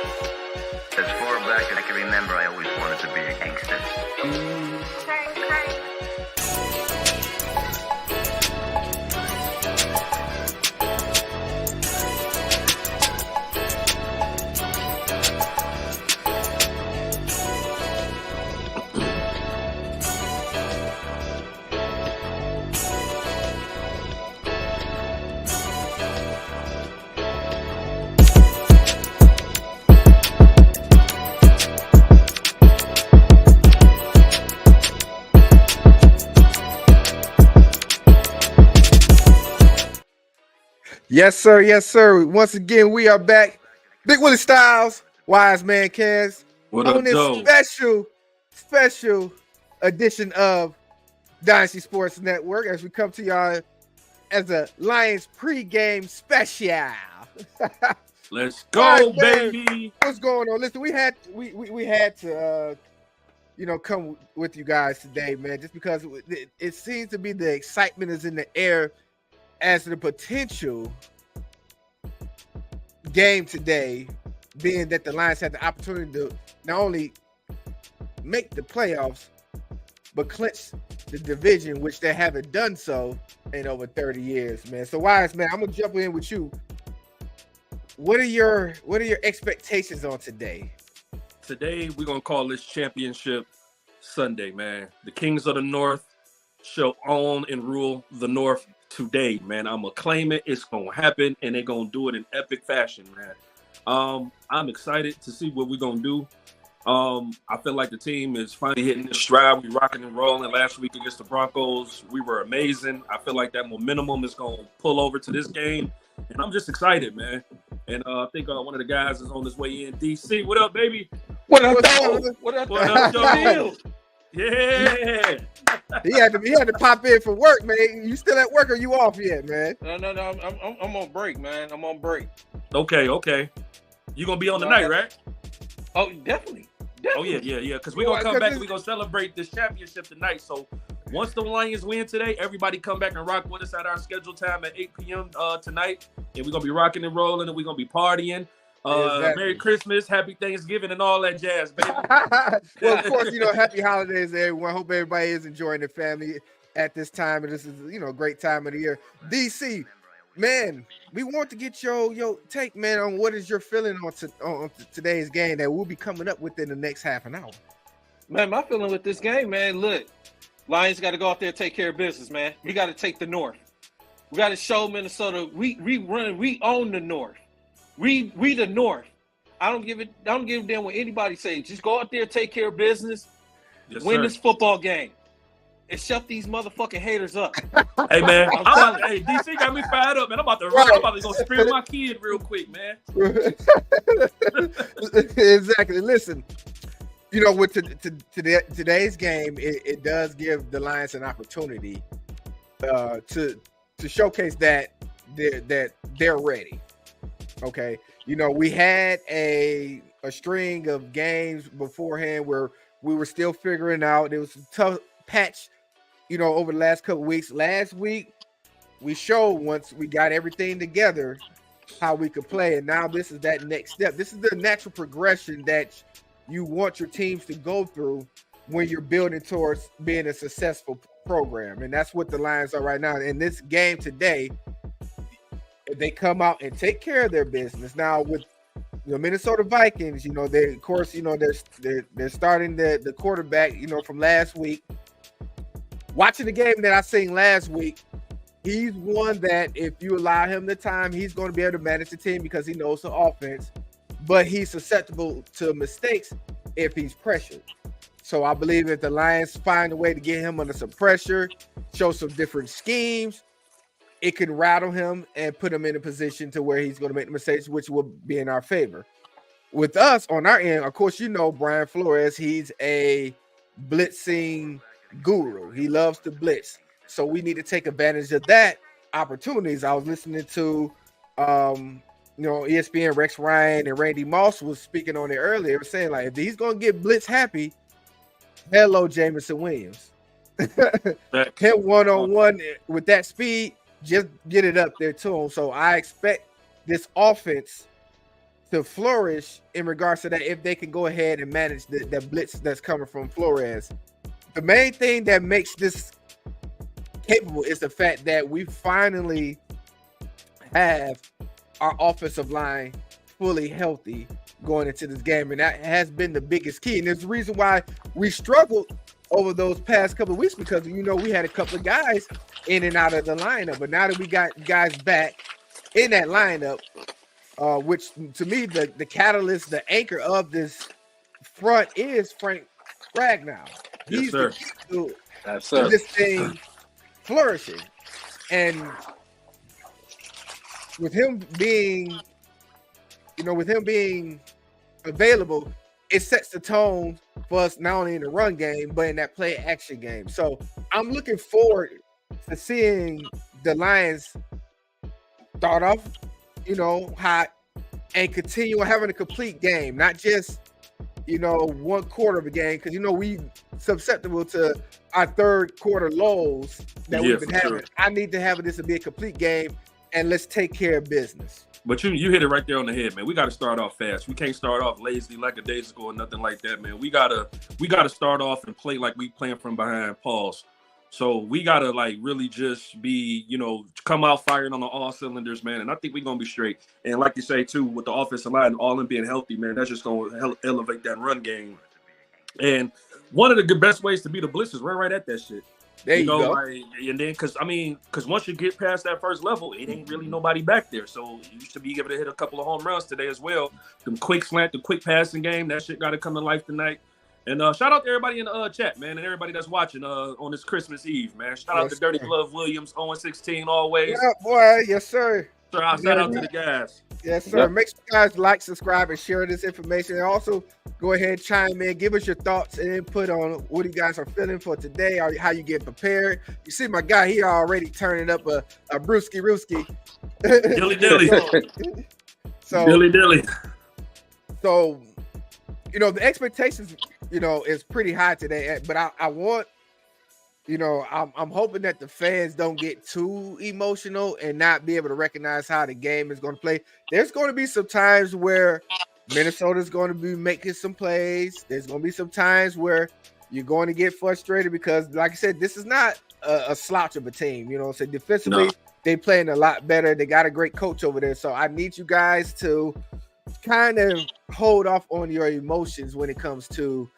As far back as I can remember, I always wanted to be a gangster. Yes, sir. Yes, sir. Once again, we are back. Big Willie Styles, Wise Man Cares, What on up, this Joe? special edition of Dynasty Sports Network as we come to y'all as a Lions pregame special. Let's All go, right, man. baby. What's going on? Listen, we had to come with you guys today, man, just because it seems to be the excitement is in the air as the potential game today, being that the Lions had the opportunity to not only make the playoffs, but clinch the division, which they haven't done so in over 30 years, man. So, Wise, man, I'm gonna jump in with you. What are your expectations on today? Today, we're going to call this Championship Sunday, man. The Kings of the North shall own and rule the North today, man. I'm going to claim it. It's going to happen, and they're going to do it in epic fashion, man. I'm excited to see what we're going to do. I feel like the team is finally hitting the stride. We rocking and rolling. Last week against the Broncos, we were amazing. I feel like that momentum is going to pull over to this game, and I'm just excited, man. And I think one of the guys is on his way in. DC, what up, baby? What up, Joe? What up, Joe? Yeah. He had to pop in for work, man. You still at work or you off yet, man? No. I'm on break, man. I'm on break. Okay. You gonna be on tonight, right? Oh, definitely. Oh yeah. Because we're gonna come back and we're gonna celebrate this championship tonight. So once the Lions win today, everybody come back and rock with us at our scheduled time at 8 p.m. Tonight, and we're gonna be rocking and rolling, and we're gonna be partying. Exactly. Merry Christmas, Happy Thanksgiving, and all that jazz, baby. Well, of course, happy holidays, everyone. Hope everybody is enjoying their family at this time, and this is a great time of the year. DC, man, we want to get your take, man, on what is your feeling on today's game that we'll be coming up within the next half an hour. Man, my feeling with this game, man, look, Lions got to go out there and take care of business, man. We got to take the North. We got to show Minnesota we own the North. We the North. I don't give a damn what anybody says. Just go out there, take care of business, win this football game, and shut these motherfucking haters up. Hey man, DC got me fired up, man. I'm about to go scream my kid real quick, man. Exactly. Listen, with today's game, it does give the Lions an opportunity to showcase that they're ready. Okay, we had a string of games beforehand where we were still figuring out. It was a tough patch, over the last couple of weeks. Last week, we showed once we got everything together how we could play, and now this is that next step. This is the natural progression that you want your teams to go through when you're building towards being a successful program, and that's what the Lions are right now. In this game today, if they come out and take care of their business. Now with the Minnesota Vikings, they of course, they're starting the quarterback, from last week. Watching the game that I seen last week, he's one that if you allow him the time, he's going to be able to manage the team because he knows the offense, but he's susceptible to mistakes if he's pressured. So I believe if the Lions find a way to get him under some pressure, show some different schemes, it can rattle him and put him in a position to where he's going to make the mistakes, which will be in our favor. With us on our end, of course, Brian Flores, he's a blitzing guru. He loves to blitz. So we need to take advantage of that opportunities. I was listening to, ESPN, Rex Ryan and Randy Moss was speaking on it earlier, saying like, if he's going to get blitz happy, hello, Jameson Williams. Him one-on-one with that speed, just get it up there to him. So I expect this offense to flourish in regards to that if they can go ahead and manage the blitz that's coming from Flores. The main thing that makes this capable is the fact that we finally have our offensive line fully healthy going into this game, and that has been the biggest key. And there's the reason why we struggled over those past couple of weeks, because we had a couple of guys in and out of the lineup, but now that we got guys back in that lineup, which to me the catalyst, the anchor of this front is Frank Ragnow. He's sir. the key to That's this thing flourishing, and with him being available, it sets the tone for us not only in the run game but in that play action game. So I'm looking forward to seeing the Lions start off, hot and continue having a complete game, not just 1 quarter of a game, because we susceptible to our third quarter lows that we've been having. Sure. I need to have this to be a complete game, and let's take care of business. But you hit it right there on the head, man. We got to start off fast. We can't start off lazy like a days ago or nothing like that, man. We gotta start off and play like we playing from behind. Pause. So we gotta really just be, come out firing on all cylinders, man. And I think we're gonna be straight. And like you say too, with the offensive line, all in being healthy, man, that's just gonna elevate that run game. And one of the best ways to beat the blitz is right at that shit. There you go. And then, because once you get past that first level, it ain't really nobody back there. So you should be able to hit a couple of home runs today as well. The quick slant, the quick passing game, that shit got to come to life tonight. And shout out to everybody in the chat, man, and everybody that's watching on this Christmas Eve, man. Shout out to Dirty Glove Williams, 0-16 always. Yeah, boy. Yes, sir. Shout out to the guys. Yes, sir. Yep. Make sure you guys like, subscribe, and share this information. And also, go ahead, chime in, give us your thoughts and input on what you guys are feeling for today, or how you get prepared. You see my guy here already turning up a brewski rooski. Dilly dilly. Dilly dilly. So, the expectations, is pretty high today. But I want, I'm hoping that the fans don't get too emotional and not be able to recognize how the game is going to play. There's going to be some times where Minnesota's going to be making some plays. There's going to be some times where you're going to get frustrated because, like I said, this is not a slouch of a team. So defensively, they playing a lot better. They got a great coach over there. So I need you guys to kind of hold off on your emotions when it comes to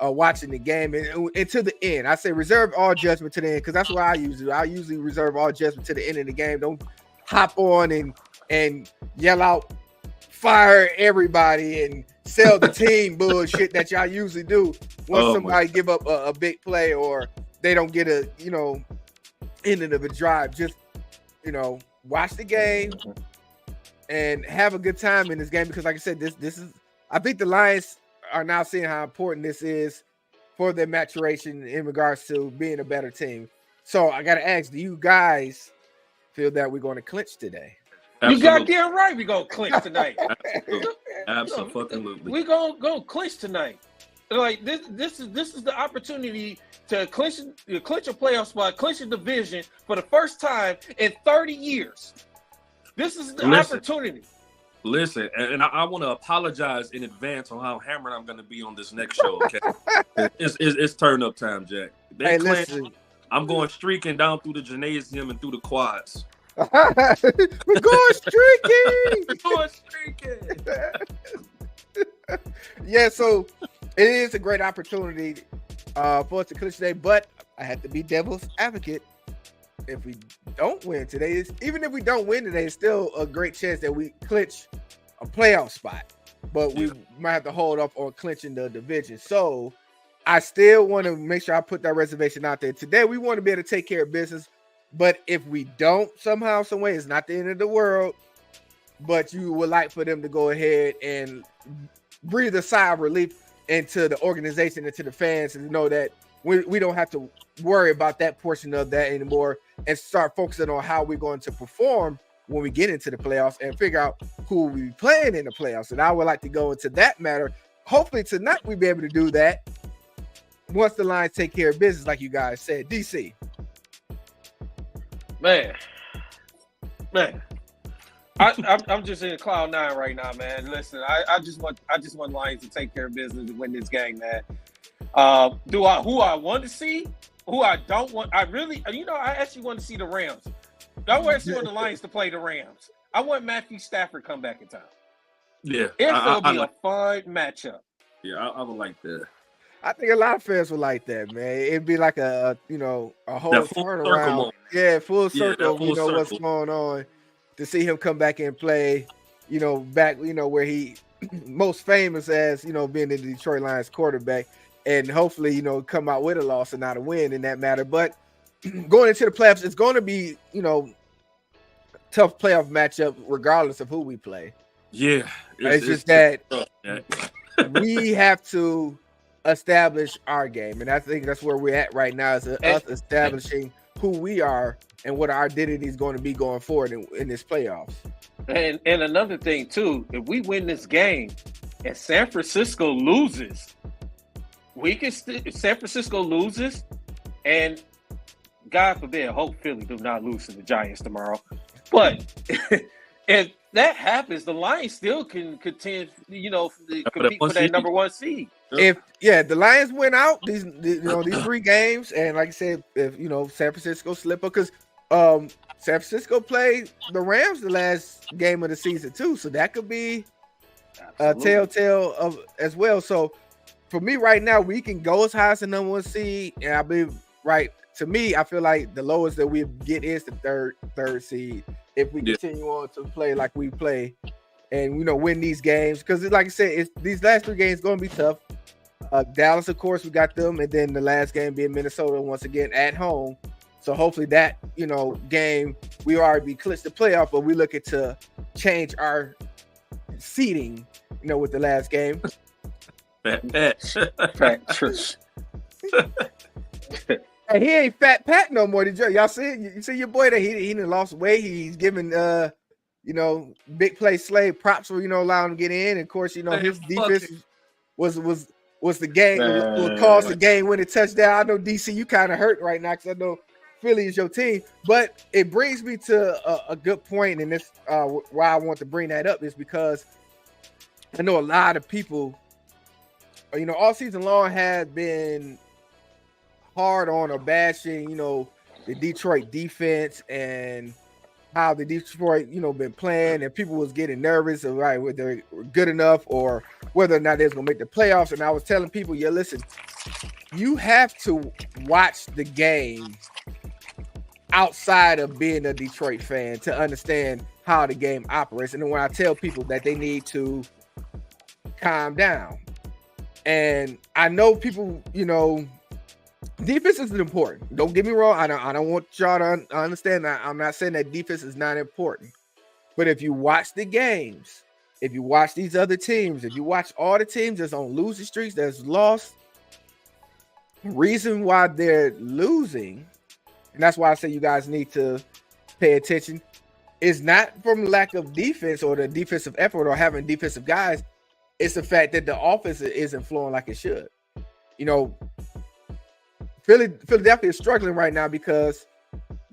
watching the game and to the end. I say reserve all judgment to the end, because that's what I usually reserve all judgment to the end of the game. Don't hop on and yell out fire everybody and sell the team bullshit that y'all usually do once somebody give up a big play or they don't get a ending of a drive. Just watch the game and have a good time in this game, because like I said, this is, I think the Lions are now seeing how important this is for their maturation in regards to being a better team. So I got to ask, do you guys feel that we're going to clinch today? Absolutely. You goddamn right we're going to clinch tonight. Absolutely. We're going to clinch tonight. Like this is the opportunity to clinch a playoff spot, clinch a division for the first time in 30 years. This is the opportunity. Listen, and I want to apologize in advance on how hammered I'm going to be on this next show. Okay, it's turn up time, Jack. Listen, I'm going streaking down through the gymnasium and through the quads. We're going streaking. We're going streaking. Yeah, so it is a great opportunity for us to clinch today, but I have to be devil's advocate. If we don't win today, even if we don't win today, it's still a great chance that we clinch a playoff spot. But we might have to hold up on clinching the division. So I still want to make sure I put that reservation out there. Today, we want to be able to take care of business. But if we don't somehow, some way, it's not the end of the world. But you would like for them to go ahead and breathe a sigh of relief into the organization and to the fans, and know that we don't have to worry about that portion of that anymore, and start focusing on how we're going to perform when we get into the playoffs and figure out who we'll be playing in the playoffs. And I would like to go into that matter. Hopefully tonight we'll be able to do that once the Lions take care of business, like you guys said. DC. Man. I'm just in cloud nine right now, man. Listen, I just want Lions to take care of business and win this game, man. Who I want to see, who I don't want. I actually want to see the Rams. Don't actually want the Lions to play the Rams. I want Matthew Stafford come back in time. Yeah, It's gonna be a fun matchup. Yeah, I would like that. I think a lot of fans would like that, man. It'd be like a whole turnaround. Yeah, full circle. Full circle. What's going on to see him come back and play. Back where he most famous as being the Detroit Lions quarterback, and hopefully come out with a loss and not a win in that matter. But going into the playoffs, it's going to be tough playoff matchup regardless of who we play. Yeah, it's just that we have to establish our game, and I think that's where we're at right now, is us establishing who we are and what our identity is going to be going forward in this playoffs. And another thing too, if we win this game and San Francisco loses, if San Francisco loses, and God forbid, hope Philly do not lose to the Giants tomorrow. But if that happens, the Lions still can contend, compete for that number one seed. If the Lions win out these 3 games, and like I said, if San Francisco slip up, because San Francisco played the Rams the last game of the season too, so that could be a telltale of as well. So for me right now, we can go as high as the number 1 seed, and I believe to me, I feel like the lowest that we get is the third seed if we continue on to play like we play and win these games, because like I said, these last 3 games going to be tough. Dallas, of course, we got them, and then the last game being Minnesota once again at home. So hopefully that game we already clinched the playoff, but we looking to change our seeding with the last game. Fat Trish. Hey, he ain't Fat Pat no more. Did y'all see it? You see your boy that he done lost weight. He's giving big play Slave props for allowing him to get in. And of course, his defense was the game what caused the game winning touchdown. I know DC, you kind of hurt right now because I know Philly is your team, but it brings me to a good point, and this why I want to bring that up is because I know a lot of people, all season long has been hard on or bashing, the Detroit defense and how the Detroit, been playing, and people was getting nervous of whether they're good enough or whether or not they're going to make the playoffs. And I was telling people, listen, you have to watch the game outside of being a Detroit fan to understand how the game operates. And then when I tell people that they need to calm down, and I know people, defense is important. Don't get me wrong. I don't want y'all to understand that. I'm not saying that defense is not important. But if you watch the games, if you watch these other teams, if you watch all the teams that's on losing streaks, that's lost, the reason why they're losing, and that's why I say you guys need to pay attention, is not from lack of defense or the defensive effort or having defensive guys. It's the fact that the offense isn't flowing like it should. Philadelphia is struggling right now because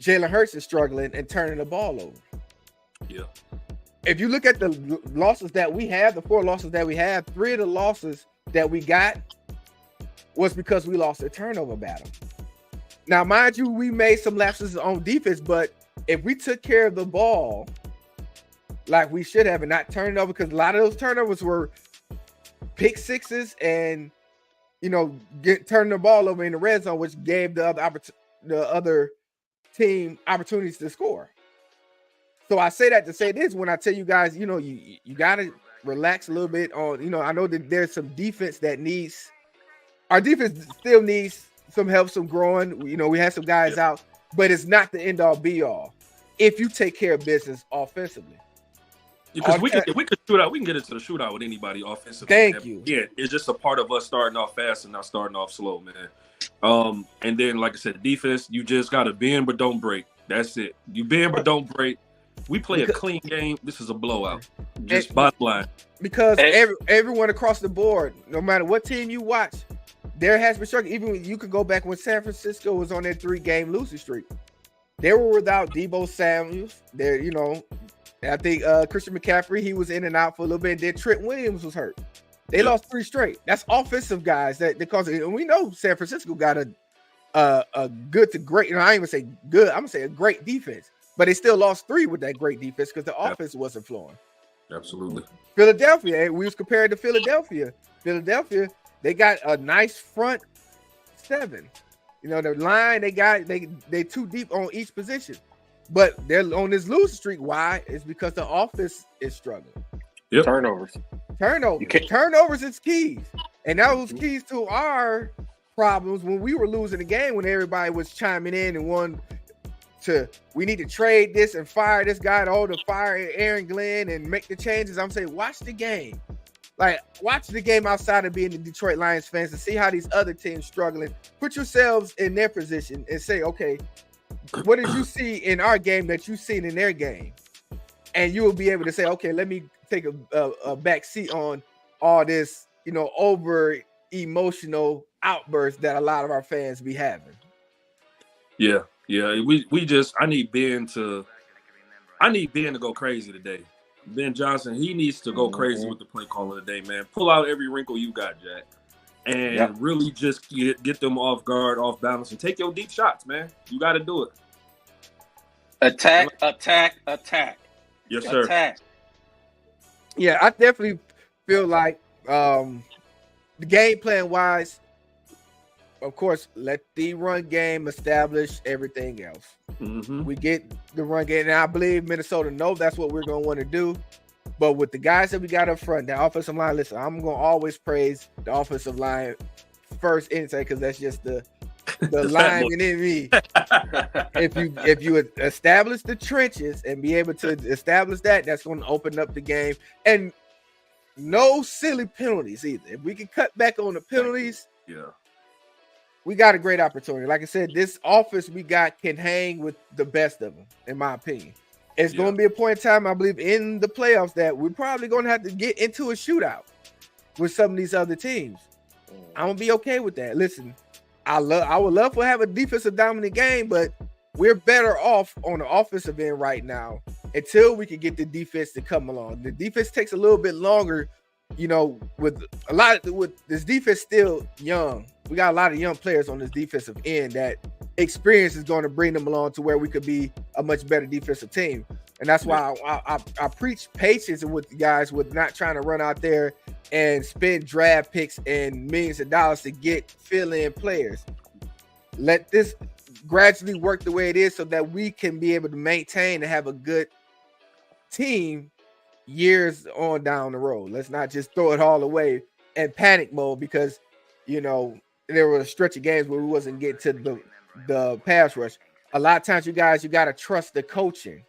Jalen Hurts is struggling and turning the ball over. Yeah. If you look at the losses that we have, the 4 losses that we have, 3 of the losses that we got was because we lost a turnover battle. Now, mind you, we made some lapses on defense, but if we took care of the ball like we should have and not turned over, because a lot of those turnovers were pick sixes and turning the ball over in the red zone, which gave the other team opportunities to score. So I say that to say this: when I tell you guys, you got to relax a little bit on. I know that there's some defense that needs. Our defense still needs some help, some growing. We have some guys out, but it's not the end all be all. If you take care of business offensively. Because if we could shoot out, we can get into the shootout with anybody offensively. Thank you. Yeah, it's just a part of us starting off fast and not starting off slow, man. And then, like I said, defense, you just got to bend but don't break. That's it. You bend but don't break. We play a clean game. This is a blowout. Just bottom line. Because everyone across the board, no matter what team you watch, there has been struggling. Even you could go back when San Francisco was on their 3-game losing streak. They were without Deebo Samuels. And I think Christian McCaffrey, he was in and out for a little bit. Then Trent Williams was hurt. They lost 3 straight. That's offensive guys that because we know San Francisco got a good to great. You know, I ain't even say good. I'm gonna say a great defense, but they still lost 3 with that great defense because the offense wasn't flowing. Absolutely. Philadelphia, we was compared to Philadelphia. Philadelphia, they got a nice front 7. You know, the line they too deep on each position, but they're on this losing streak. Why? It's because the offense is struggling. Yep. Turnovers is keys, and that was keys to our problems when we were losing the game. When everybody was chiming in and we need to trade this and fire this guy, to fire Aaron Glenn and make the changes. I'm saying, watch the game. Like, watch the game outside of being the Detroit Lions fans and see how these other teams struggling. Put yourselves in their position and say, okay, what did you see in our game that you seen in their game? And you will be able to say, okay, let me take a back seat on all this, you know, over emotional outbursts that a lot of our fans be having. Yeah. I need Ben to go crazy today. Ben Johnson, he needs to go crazy with the play calling today, man. Pull out every wrinkle you got, Jack, and really just get them off guard, off balance, and take your deep shots, man. You got to do it. Attack. Yes, sir. Attack. Yeah, I definitely feel like the game plan wise, of course, let the run game establish everything else. Mm-hmm. We get the run game, and I believe Minnesota knows that's what we're going to want to do. But with the guys that we got up front, the offensive line, listen, I'm going to always praise the offensive line first inside because that's just the lineman in me. If you establish the trenches and be able to establish that's going to open up the game. And no silly penalties either. If we can cut back on the penalties, we got a great opportunity. Like I said, this offense we got can hang with the best of them, in my opinion. It's going to be a point in time, I believe, in the playoffs that we're probably going to have to get into a shootout with some of these other teams. I'm going to be okay with that. Listen, I would love to have a defensive dominant game, but we're better off on the offensive end right now until we can get the defense to come along. The defense takes a little bit longer, you know, with this defense still young. We got a lot of young players on this defensive end that experience is going to bring them along to where we could be a much better defensive team. And that's why I preach patience with the guys with not trying to run out there and spend draft picks and millions of dollars to get fill-in players. Let this gradually work the way it is so that we can be able to maintain and have a good team years on down the road. Let's not just throw it all away and panic mode because, you know, there were a stretch of games where we wasn't getting to the pass rush. A lot of times, you got to trust the coaching.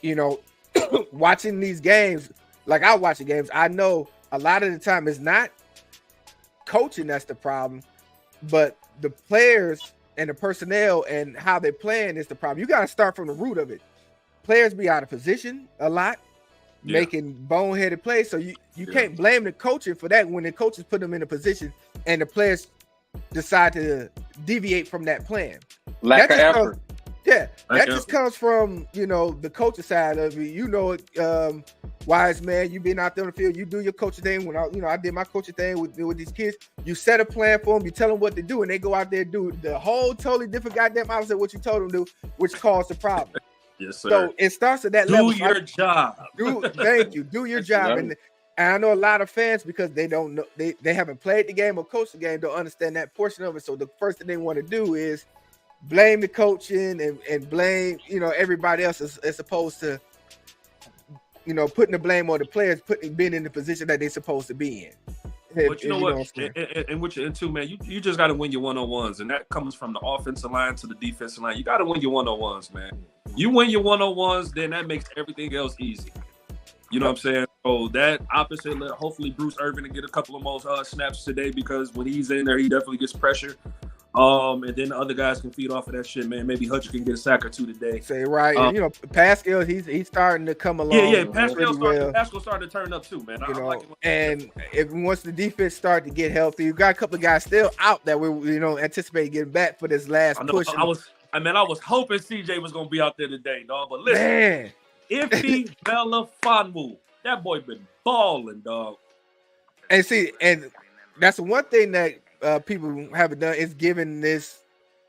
You know, watching these games, like I watch the games, I know a lot of the time it's not coaching that's the problem, but the players and the personnel and how they're playing is the problem. You got to start from the root of it. Players be out of position a lot, making boneheaded plays. So you can't blame the coaching for that when the coaches put them in a position and the players decide to deviate from that plan. Lack of effort. That just comes from, you know, the coaching side of it. You know, Wise man, you been out there on the field, you do your coaching thing. When I did my coaching thing with these kids, you set a plan for them, you tell them what to do, and they go out there and do the whole totally different goddamn opposite of what you told them to do, which caused the problem. Yes, sir. So it starts at that level. Do your job. Thank you. Do your job. And I know a lot of fans, because they don't know, they haven't played the game or coached the game, don't understand that portion of it. So the first thing they want to do is blame the coaching and blame, you know, everybody else as opposed to, you know, putting the blame on the players, being in the position that they're supposed to be in. But you know what? And too, man, you just got to win your one-on-ones, and that comes from the offensive line to the defensive line. You got to win your one-on-ones, man. You win your one-on-ones, then that makes everything else easy. You know what I'm saying? So that opposite, hopefully Bruce Irvin can get a couple of more snaps today, because when he's in there, he definitely gets pressure. And then the other guys can feed off of that shit, man. Maybe Hutcher can get a sack or two today. Say right, and, you know, Pascal, he's starting to come along. Yeah, Pascal starting to turn up too, man. And if once the defense start to get healthy, you got a couple of guys still out that we anticipate getting back for this last push. I was hoping CJ was gonna be out there today, dog. But listen, man, Iffy Melifonwu. That boy been balling, dog. And see, and that's one thing that people haven't done is giving this,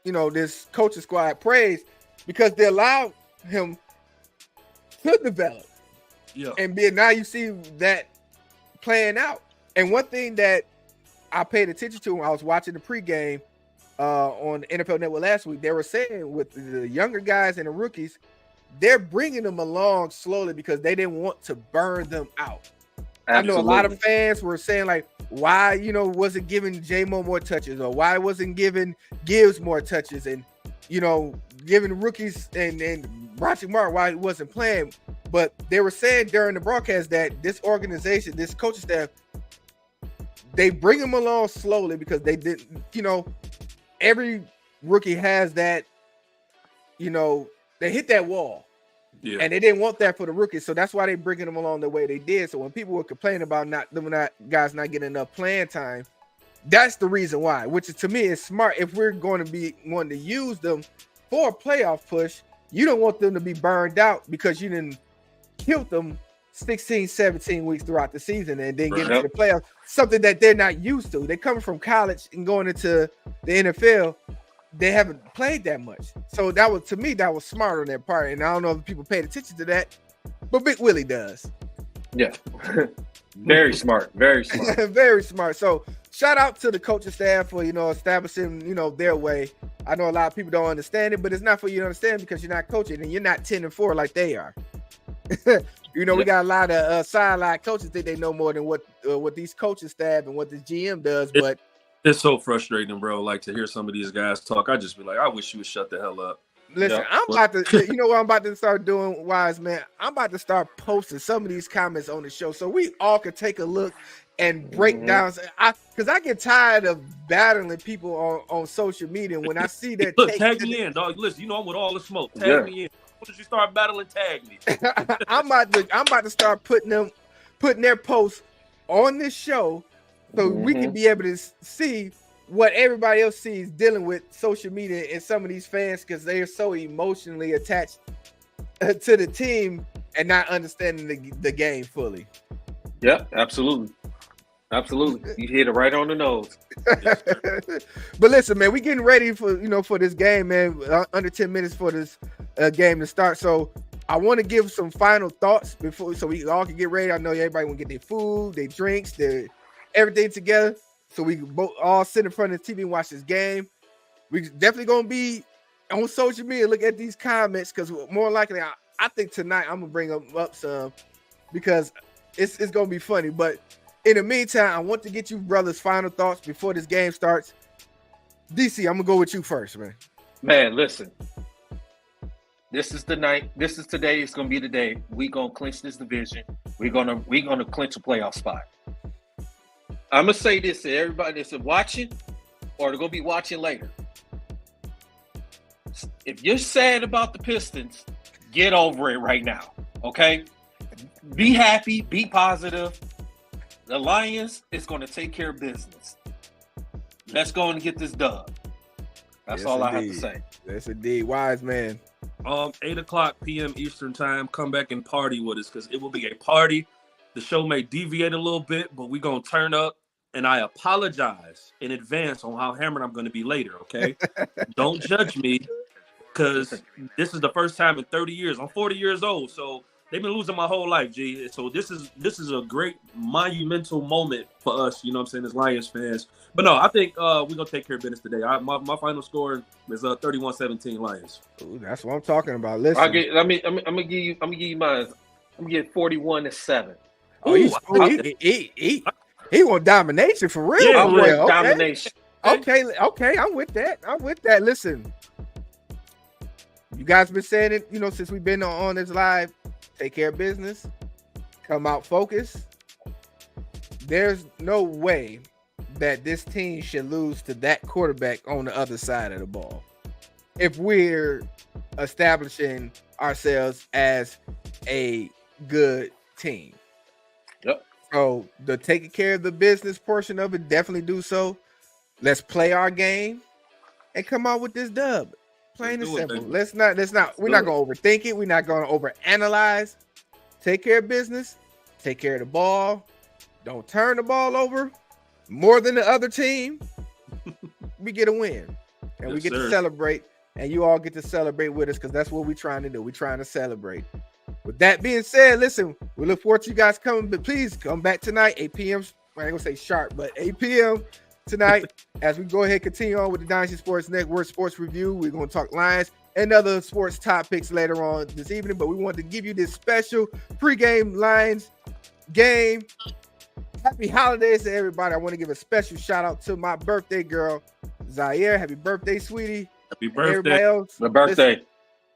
this coaching squad praise because they allowed him to develop. Yeah. And now you see that playing out. And one thing that I paid attention to when I was watching the pregame on NFL Network last week, they were saying with the younger guys and the rookies, they're bringing them along slowly because they didn't want to burn them out. Absolutely. I know a lot of fans were saying like, why, wasn't giving J-Mo more touches or why wasn't giving Gibbs more touches and, giving rookies and Bronchi Martin why he wasn't playing. But they were saying during the broadcast that this organization, this coaching staff, they bring them along slowly because they didn't, every rookie has that, they hit that wall. Yeah. And they didn't want that for the rookies. So that's why they bringing them along the way they did. So when people were complaining about guys not getting enough playing time, that's the reason why, which is, to me, is smart. If we're going to be wanting to use them for a playoff push, you don't want them to be burned out because you didn't kill them 16, 17 weeks throughout the season and then get into the playoffs, something that they're not used to. They're coming from college and going into the NFL. They haven't played that much. So that was, to me, that was smart on their part. And I don't know if people paid attention to that, but Big Willie does. Yeah. Very smart. Very smart. Very smart. So shout out to the coaching staff for, establishing, their way. I know a lot of people don't understand it, but it's not for you to understand because you're not coaching and you're not 10-4 like they are. We got a lot of sideline coaches think they know more than what these coaching staff and what the GM does, but it's so frustrating, bro. Like to hear some of these guys talk, I just be like, I wish you would shut the hell up. Listen, I'm about to, what I'm about to start doing, Wise Man? I'm about to start posting some of these comments on the show so we all can take a look and break down. Because I get tired of battling people on social media when I see that. Look, tag me in, dog. Listen, I'm with all the smoke. Tag me in. Once you start battling, tag me. I'm about to start putting their posts on this show so we can be able to see what everybody else sees dealing with social media and some of these fans because they are so emotionally attached to the team and not understanding the game fully. Yeah, absolutely. Absolutely. You hit it right on the nose. But listen, man, we getting ready for this game, man. Under 10 minutes for this game to start. So I want to give some final thoughts before so we all can get ready. I know everybody want to get their food, their drinks, their everything together. So we can both all sit in front of the TV and watch this game. We definitely gonna be on social media, look at these comments because more likely, I think tonight I'm gonna bring them up some because it's gonna be funny. But in the meantime, I want to get you brothers' final thoughts before this game starts. DC, I'm gonna go with you first, man. Man, listen. This is the night. This is today. It's gonna be the day. We gonna clinch this division. We're gonna clinch a playoff spot. I'm gonna say this to everybody that's watching or they're gonna be watching later. If you're sad about the Pistons, get over it right now. Okay? Be happy, be positive. The Lions is gonna take care of business. Let's go and get this dub. That's all I have to say. Yes, indeed. Wise man. 8:00 p.m. Eastern time. Come back and party with us because it will be a party. The show may deviate a little bit, but we're going to turn up. And I apologize in advance on how hammered I'm going to be later, okay? Don't judge me because this is the first time in 30 years. I'm 40 years old, so they've been losing my whole life, G. So this is a great monumental moment for us, you know what I'm saying, as Lions fans. But no, I think we're going to take care of business today. My final score is 31-17 Lions. Ooh, that's what I'm talking about. Listen. I'm gonna give you mine. I'm gonna get 41-7. Oh, he want domination for real. Yeah, for real. Okay. Domination. Okay, I'm with that. Listen, you guys been saying it, since we've been on this live. Take care of business. Come out focused. There's no way that this team should lose to that quarterback on the other side of the ball. If we're establishing ourselves as a good team. Yep. So the taking care of the business portion of it, definitely do so. Let's play our game and come out with this dub. Plain and do it, simple. baby. Let's not. We're not gonna overthink it. We're not gonna overanalyze. Take care of business. Take care of the ball. Don't turn the ball over more than the other team. We get a win, and we Yes, get to sir. celebrate. And you all get to celebrate with us because that's what we're trying to do. We're trying to celebrate. With that being said, listen, we look forward to you guys coming, but please come back tonight, 8 p.m. I ain't gonna say sharp, but 8 p.m. tonight as we go ahead and continue on with the Dynasty Sports Network Sports Review. We're gonna talk Lions and other sports topics later on this evening, but we wanted to give you this special pregame Lions game. Happy holidays to everybody. I want to give a special shout out to my birthday girl, Zaire. Happy birthday, sweetie. Happy And everybody birthday. else, My birthday. listen,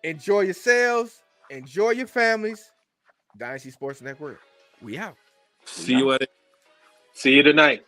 enjoy yourselves, enjoy your families. Dynasty Sports Network. We out. See you at it. See you tonight.